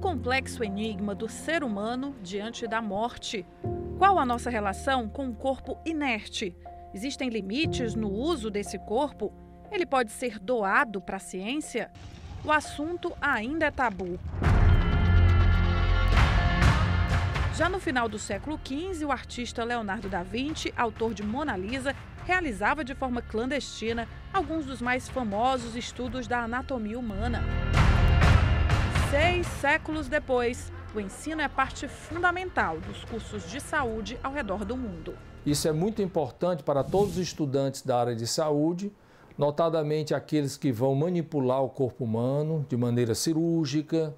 complexo enigma do ser humano diante da morte. Qual a nossa relação com um corpo inerte? Existem limites no uso desse corpo? Ele pode ser doado para a ciência? O assunto ainda é tabu. Já no final do século XV, o artista Leonardo da Vinci, autor de Mona Lisa, realizava de forma clandestina alguns dos mais famosos estudos da anatomia humana. 6 séculos depois, o ensino é parte fundamental dos cursos de saúde ao redor do mundo. Isso é muito importante para todos os estudantes da área de saúde, notadamente aqueles que vão manipular o corpo humano de maneira cirúrgica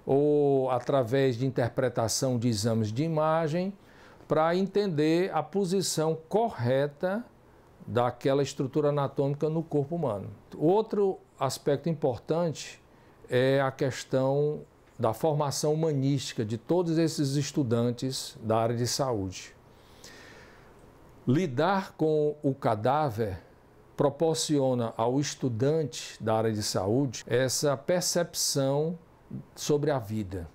ou através de interpretação de exames de imagem, para entender a posição correta daquela estrutura anatômica no corpo humano. Outro aspecto importante é a questão da formação humanística de todos esses estudantes da área de saúde. Lidar com o cadáver proporciona ao estudante da área de saúde essa percepção sobre a vida.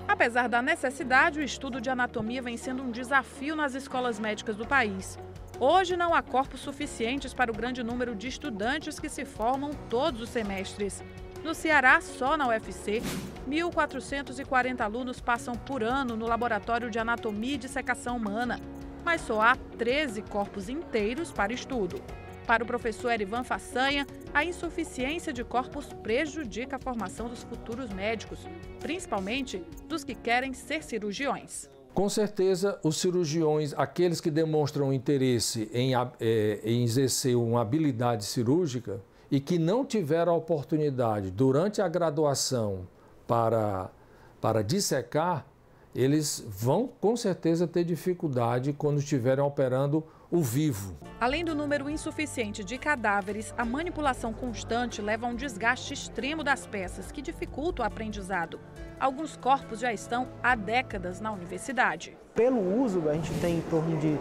Apesar da necessidade, o estudo de anatomia vem sendo um desafio nas escolas médicas do país. Hoje não há corpos suficientes para o grande número de estudantes que se formam todos os semestres. No Ceará, só na UFC, 1.440 alunos passam por ano no Laboratório de Anatomia e Dissecação Humana, mas só há 13 corpos inteiros para estudo. Para o professor Erivan Façanha, a insuficiência de corpos prejudica a formação dos futuros médicos, principalmente dos que querem ser cirurgiões. Com certeza, os cirurgiões, aqueles que demonstram interesse em exercer uma habilidade cirúrgica e que não tiveram a oportunidade durante a graduação para dissecar, eles vão com certeza ter dificuldade quando estiverem operando o vivo. Além do número insuficiente de cadáveres, a manipulação constante leva a um desgaste extremo das peças, que dificulta o aprendizado. Alguns corpos já estão há décadas na universidade. Pelo uso, a gente tem em torno de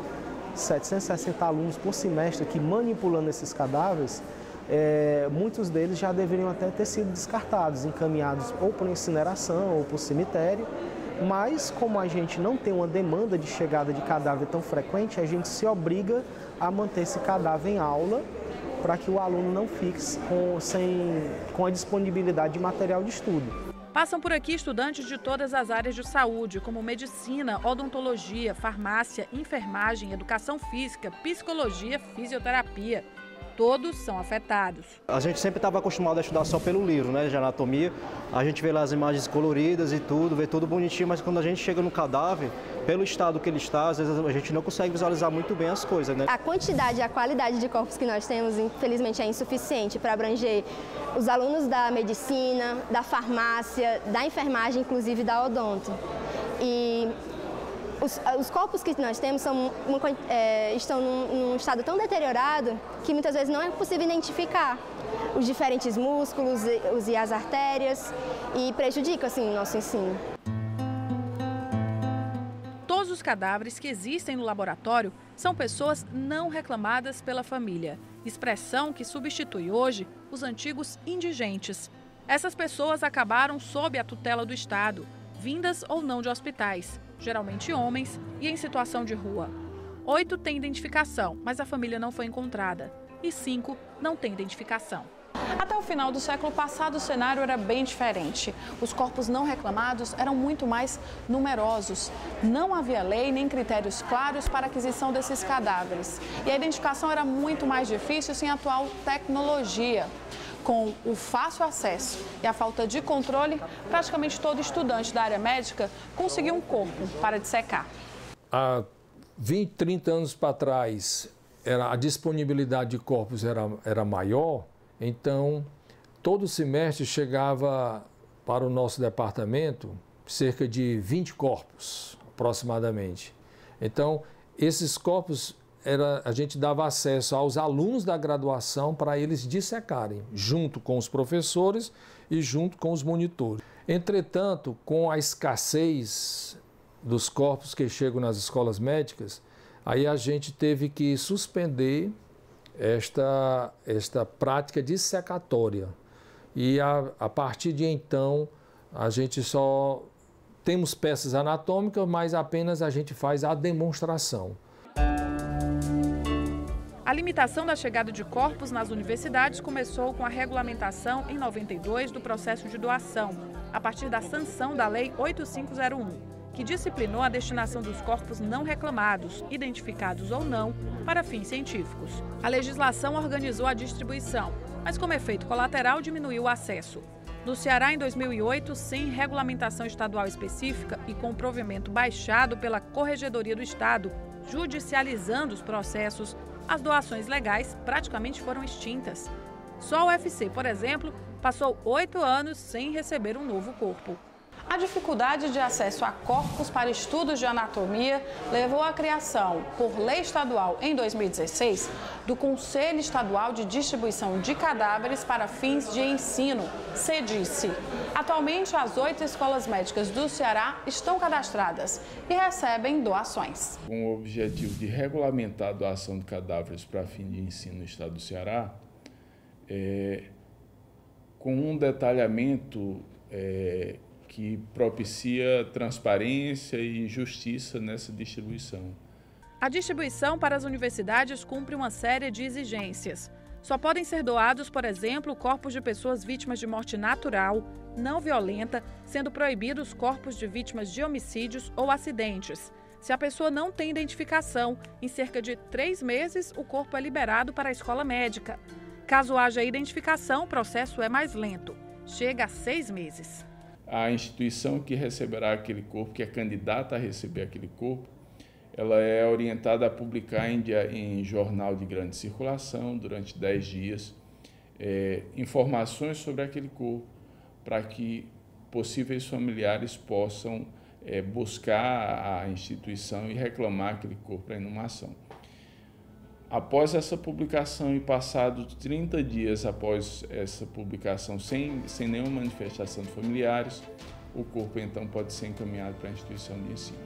760 alunos por semestre aqui manipulando esses cadáveres. Muitos deles já deveriam até ter sido descartados, encaminhados ou para incineração ou para o cemitério. Mas, como a gente não tem uma demanda de chegada de cadáver tão frequente, a gente se obriga a manter esse cadáver em aula para que o aluno não fique com a disponibilidade de material de estudo. Passam por aqui estudantes de todas as áreas de saúde, como medicina, odontologia, farmácia, enfermagem, educação física, psicologia, fisioterapia. Todos são afetados. A gente sempre estava acostumado a estudar só pelo livro, né, de anatomia. A gente vê lá as imagens coloridas e tudo, vê tudo bonitinho, mas quando a gente chega no cadáver, pelo estado que ele está, às vezes a gente não consegue visualizar muito bem as coisas, né? A quantidade e a qualidade de corpos que nós temos, infelizmente, é insuficiente para abranger os alunos da medicina, da farmácia, da enfermagem, inclusive da odonto. E os corpos que nós temos estão num estado tão deteriorado que muitas vezes não é possível identificar os diferentes músculos e as artérias e prejudica assim, o nosso ensino. Todos os cadáveres que existem no laboratório são pessoas não reclamadas pela família, expressão que substitui hoje os antigos indigentes. Essas pessoas acabaram sob a tutela do Estado, vindas ou não de hospitais, geralmente homens e em situação de rua. 8 têm identificação, mas a família não foi encontrada. E 5 não têm identificação. Até o final do século passado, o cenário era bem diferente. Os corpos não reclamados eram muito mais numerosos. Não havia lei nem critérios claros para a aquisição desses cadáveres. E a identificação era muito mais difícil sem a atual tecnologia. Com o fácil acesso e a falta de controle, praticamente todo estudante da área médica conseguiu um corpo para dissecar. Há 20, 30 anos para trás, a disponibilidade de corpos era maior, então todo semestre chegava para o nosso departamento cerca de 20 corpos, aproximadamente. Então, esses corpos a gente dava acesso aos alunos da graduação para eles dissecarem, junto com os professores e junto com os monitores. Entretanto, com a escassez dos corpos que chegam nas escolas médicas, aí a gente teve que suspender esta prática dissecatória. E a partir de então, A gente só temos peças anatômicas, mas apenas a gente faz a demonstração. A limitação da chegada de corpos nas universidades começou com a regulamentação em 92 do processo de doação, a partir da sanção da Lei 8501, que disciplinou a destinação dos corpos não reclamados, identificados ou não, para fins científicos. A legislação organizou a distribuição, mas como efeito colateral diminuiu o acesso. No Ceará, em 2008, sem regulamentação estadual específica e com provimento baixado pela Corregedoria do Estado, judicializando os processos, as doações legais praticamente foram extintas. Só o UFC, por exemplo, passou 8 anos sem receber um novo corpo. A dificuldade de acesso a corpos para estudos de anatomia levou à criação, por lei estadual em 2016, do Conselho Estadual de Distribuição de Cadáveres para Fins de Ensino, CEDICE. Atualmente, as 8 escolas médicas do Ceará estão cadastradas e recebem doações. Com o objetivo de regulamentar a doação de cadáveres para fim de ensino no estado do Ceará, com um detalhamento que propicia transparência e justiça nessa distribuição. A distribuição para as universidades cumpre uma série de exigências. Só podem ser doados, por exemplo, corpos de pessoas vítimas de morte natural, não violenta, sendo proibidos corpos de vítimas de homicídios ou acidentes. Se a pessoa não tem identificação, em cerca de 3 meses o corpo é liberado para a escola médica. Caso haja identificação, o processo é mais lento, chega a 6 meses. A instituição que receberá aquele corpo, que é candidata a receber aquele corpo, ela é orientada a publicar em jornal de grande circulação, durante 10 dias, informações sobre aquele corpo, para que possíveis familiares possam buscar a instituição e reclamar aquele corpo para inumação. Após essa publicação e passados 30 dias após essa publicação, sem nenhuma manifestação de familiares, o corpo então pode ser encaminhado para a instituição de ensino.